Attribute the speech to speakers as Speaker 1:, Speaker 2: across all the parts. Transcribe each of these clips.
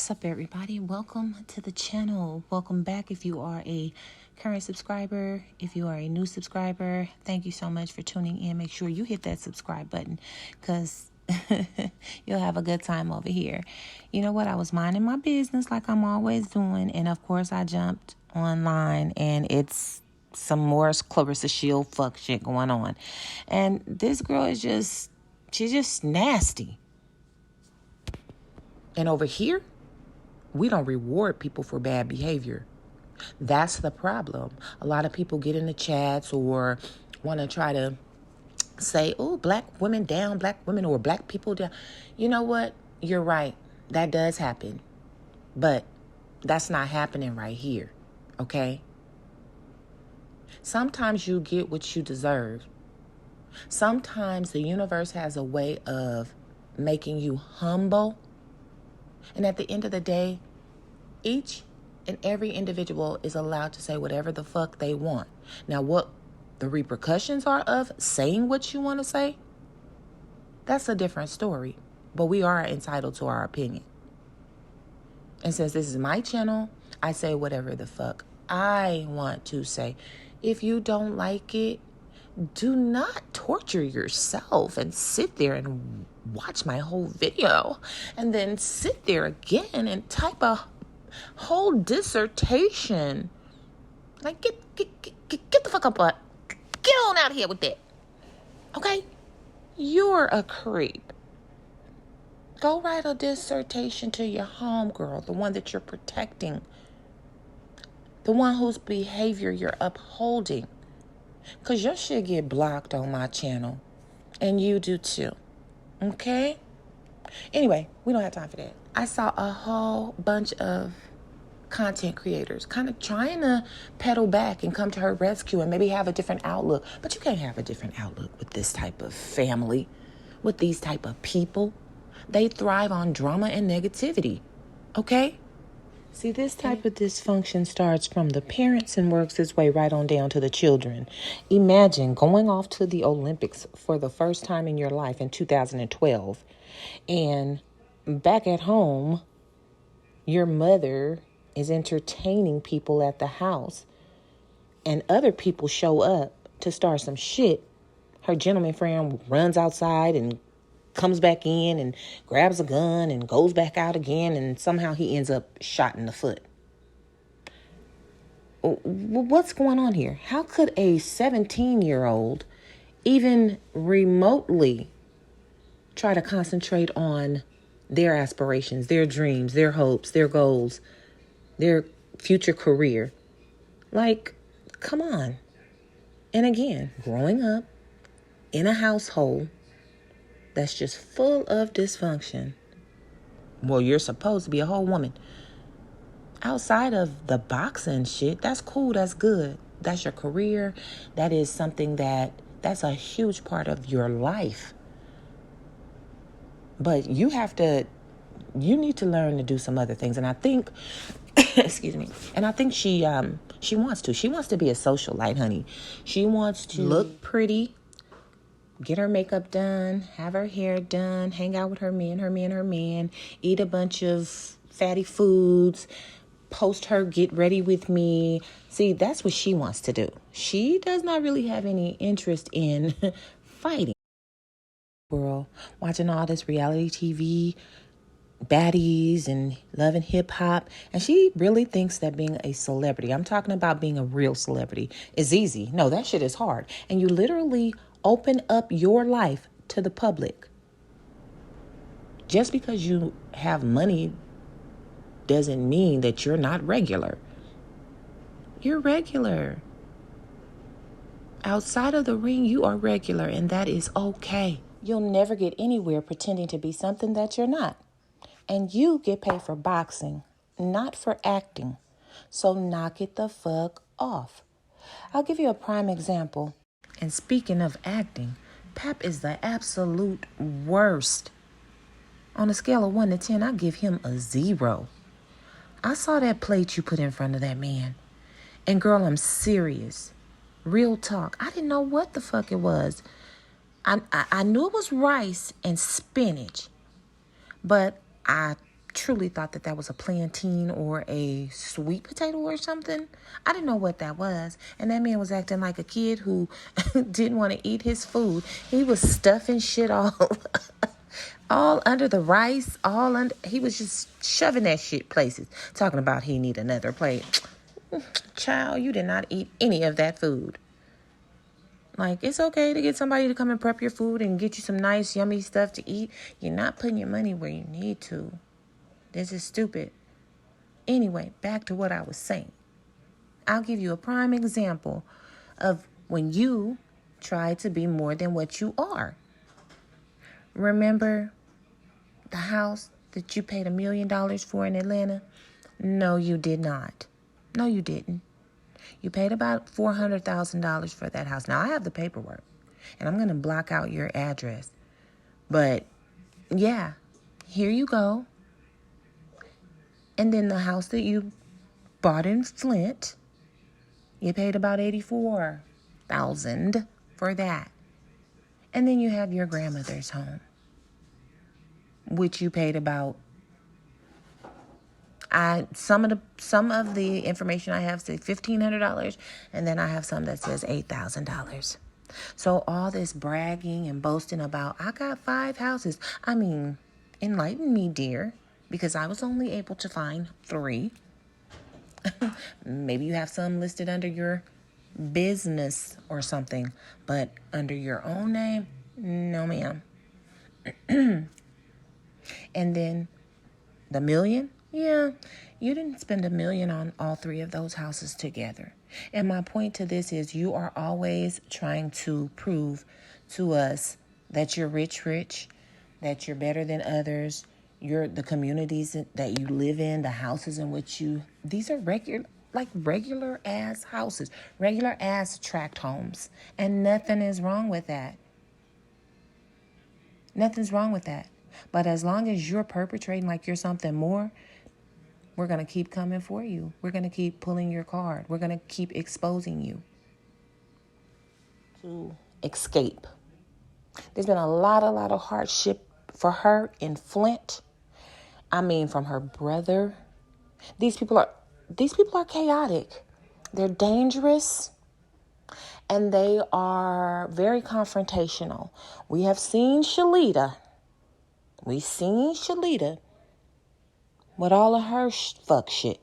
Speaker 1: What's up, everybody? Welcome to the channel. Welcome back if you are a current subscriber. If you are a new subscriber, thank you so much for tuning in. Make sure you hit that subscribe button because you'll have a good time over here. You know what? I was minding my business like I'm always doing. And of course, I jumped online and it's some more Clarissa Shield fuck shit going on. And this girl is she's just nasty. And over here, we don't reward people for bad behavior. That's the problem. A lot of people get in the chats or want to try to say, oh, black women down, black women or black people down. You know what? You're right. That does happen. But that's not happening right here. Okay? Sometimes you get what you deserve. Sometimes the universe has a way of making you humble. And at the end of the day, each and every individual is allowed to say whatever the fuck they want. Now, what the repercussions are of saying what you want to say, that's a different story. But we are entitled to our opinion. And since this is my channel, I say whatever the fuck I want to say. If you don't like it, do not torture yourself and sit there and watch my whole video and then sit there again and type a whole dissertation. Like, get the fuck up, get on out of here with that. Okay? You're a creep. Go write a dissertation to your homegirl, the one that you're protecting, the one whose behavior you're upholding. Because your shit get blocked on my channel. And you do too. Okay? Anyway, we don't have time for that. I saw a whole bunch of content creators kind of trying to pedal back and come to her rescue and maybe have a different outlook. But you can't have a different outlook with this type of family, with these type of people. They thrive on drama and negativity. Okay? See, this type of dysfunction starts from the parents and works its way right on down to the children. Imagine going off to the Olympics for the first time in your life in 2012. And back at home, your mother is entertaining people at the house. And other people show up to start some shit. Her gentleman friend runs outside and comes back in and grabs a gun and goes back out again, and somehow he ends up shot in the foot. What's going on here? How could a 17-year-old even remotely try to concentrate on their aspirations, their dreams, their hopes, their goals, their future career? Like, come on. And again, growing up in a household that's just full of dysfunction. Well, you're supposed to be a whole woman. Outside of the boxing shit, that's cool, that's good. That's your career. That is something that's a huge part of your life. But you need to learn to do some other things. And I think, excuse me, and I think she wants to. She wants to be a socialite, honey. She wants to look pretty, get her makeup done, have her hair done, hang out with her man, eat a bunch of fatty foods, post her get ready with me. See, that's what she wants to do. She does not really have any interest in fighting. World, watching all this reality TV, baddies and loving hip hop. And she really thinks that being a celebrity, I'm talking about being a real celebrity, is easy. No, that shit is hard. And you literally open up your life to the public. Just because you have money doesn't mean that you're not regular. You're regular. Outside of the ring, you are regular, and that is okay. You'll never get anywhere pretending to be something that you're not. And you get paid for boxing, not for acting. So knock it the fuck off. I'll give you a prime example. And speaking of acting, Pap is the absolute worst. On a scale of 1 to 10, I give him a 0. I saw that plate you put in front of that man. And girl, I'm serious. Real talk. I didn't know what the fuck it was. I knew it was rice and spinach. But I truly thought that that was a plantain or a sweet potato or something. I didn't know what that was. And that man was acting like a kid who didn't want to eat his food. He was stuffing shit all all under the rice, all under. He was just shoving that shit places, talking about he need another plate. Child, you did not eat any of that food. Like, it's okay to get somebody to come and prep your food and get you some nice, yummy stuff to eat. You're not putting your money where you need to. This is stupid. Anyway, back to what I was saying. I'll give you a prime example of when you try to be more than what you are. Remember the house that you paid $1 million for in Atlanta? No, you did not. No, you didn't. You paid about $400,000 for that house. Now, I have the paperwork, and I'm going to block out your address. But, yeah, here you go. And then the house that you bought in Flint, you paid about $84,000 for that. And then you have your grandmother's home, which you paid about. Some of the information I have says $1,500, and then I have some that says $8,000. So all this bragging and boasting about I got 5 houses. I mean, enlighten me, dear, because I was only able to find 3. Maybe you have some listed under your business or something, but under your own name, no, ma'am. And then the $1 million. Yeah, you didn't spend $1 million on all 3 of those houses together. And my point to this is you are always trying to prove to us that you're rich, that you're better than others. You're the communities that you live in, the houses in which these are regular ass houses, regular ass tract homes. And nothing is wrong with that. Nothing's wrong with that. But as long as you're perpetrating like you're something more, we're going to keep coming for you. We're going to keep pulling your card. We're going to keep exposing you to escape. There's been a lot of hardship for her in Flint. I mean, from her brother. These people are chaotic. They're dangerous. And they are very confrontational. We have seen Shalita. We've seen Shalita with all of her fuck shit.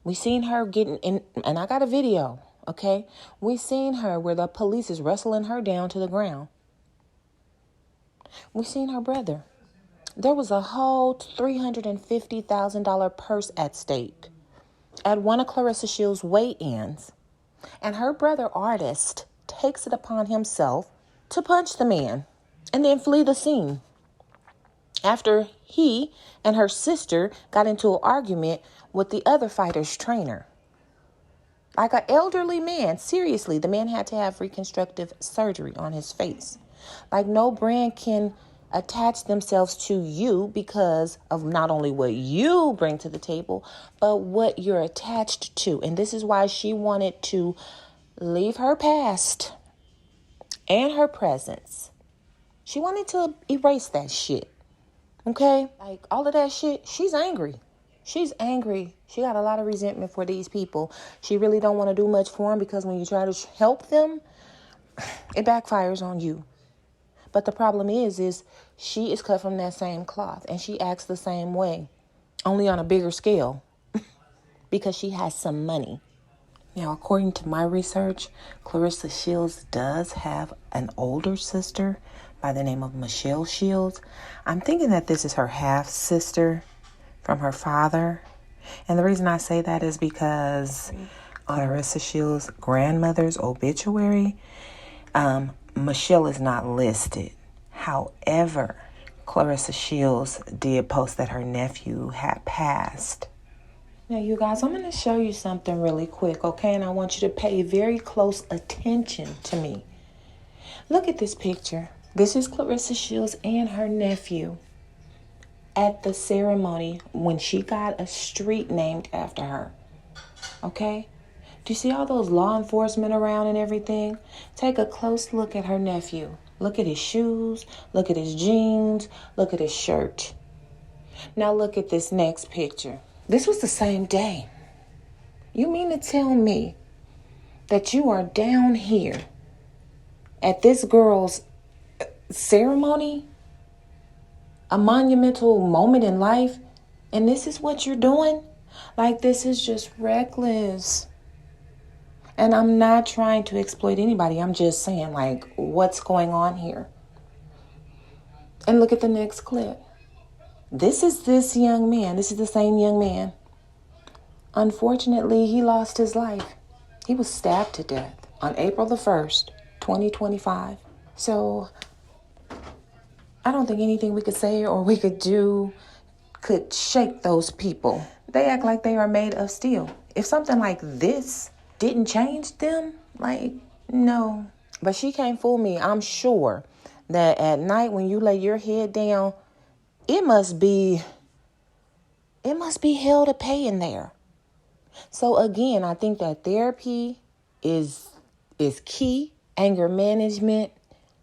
Speaker 1: We seen her getting in, and I got a video, okay? We seen her where the police is wrestling her down to the ground. We seen her brother. There was a whole $350,000 purse at stake at one of Clarissa Shields' weigh-ins. And her brother artist takes it upon himself to punch the man and then flee the scene after he and her sister got into an argument with the other fighter's trainer. Like an elderly man. Seriously, the man had to have reconstructive surgery on his face. Like, no brand can attach themselves to you because of not only what you bring to the table, but what you're attached to. And this is why she wanted to leave her past and her presence. She wanted to erase that shit. Okay? Like, all of that shit, she's angry. She's angry. She got a lot of resentment for these people. She really don't want to do much for them because when you try to help them, it backfires on you. But the problem is she is cut from that same cloth and she acts the same way, only on a bigger scale because she has some money. Now, according to my research, Clarissa Shields does have an older sister by the name of Michelle Shields. I'm thinking that this is her half-sister from her father. And the reason I say that is because Clarissa Shields' grandmother's obituary, Michelle is not listed. However, Clarissa Shields did post that her nephew had passed. Now, you guys, I'm going to show you something really quick, okay? And I want you to pay very close attention to me. Look at this picture. This is Clarissa Shields and her nephew at the ceremony when she got a street named after her. Okay? Do you see all those law enforcement around and everything? Take a close look at her nephew. Look at his shoes. Look at his jeans. Look at his shirt. Now look at this next picture. This was the same day. You mean to tell me that you are down here at this girl's ceremony, a monumental moment in life, and this is what you're doing? Like, this is just reckless. And I'm not trying to exploit anybody. I'm just saying, like, what's going on here? And look at the next clip. This is this young man. This is the same young man. Unfortunately, he lost his life. He was stabbed to death on April the 1st, 2025. So I don't think anything we could say or we could do could shake those people. They act like they are made of steel. If something like this didn't change them, like, no. But she can't fool me. I'm sure that at night when you lay your head down, it must be hell to pay in there. So again, I think that therapy is key. Anger management,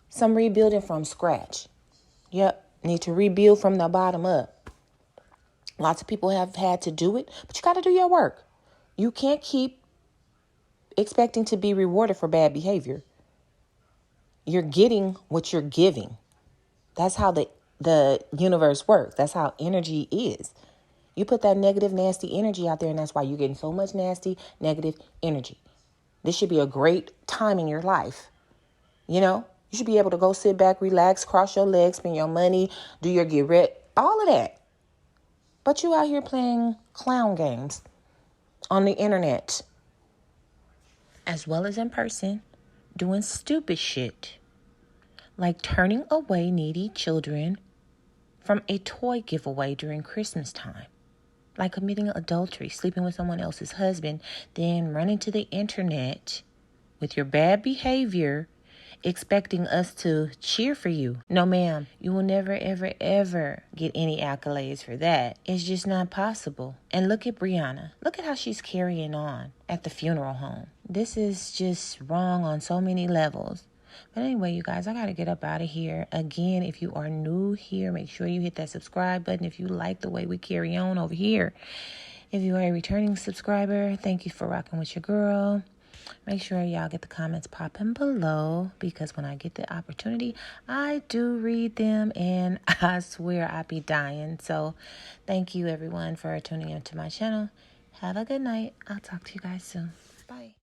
Speaker 1: some rebuilding from scratch. Yep, need to rebuild from the bottom up. Lots of people have had to do it, but you got to do your work. You can't keep expecting to be rewarded for bad behavior. You're getting what you're giving. That's how the universe works. That's how energy is. You put that negative, nasty energy out there, and that's why you're getting so much nasty, negative energy. This should be a great time in your life. You know, you should be able to go sit back, relax, cross your legs, spend your money, do your get rid, all of that. But you out here playing clown games on the internet, as well as in person, doing stupid shit, like turning away needy children from a toy giveaway during Christmas time, like committing adultery, sleeping with someone else's husband, then running to the internet with your bad behavior, expecting us to cheer for you. No, ma'am, you will never, ever, ever get any accolades for that. It's just not possible. And look at Brianna. Look at how she's carrying on at the funeral home. This is just wrong on so many levels. But anyway, you guys, I got to get up out of here. Again, if you are new here, make sure you hit that subscribe button if you like the way we carry on over here. If you are a returning subscriber, thank you for rocking with your girl. Make sure y'all get the comments popping below, because when I get the opportunity, I do read them, and I swear I be dying. So thank you everyone for tuning into my channel. Have a good night. I'll talk to you guys soon. Bye.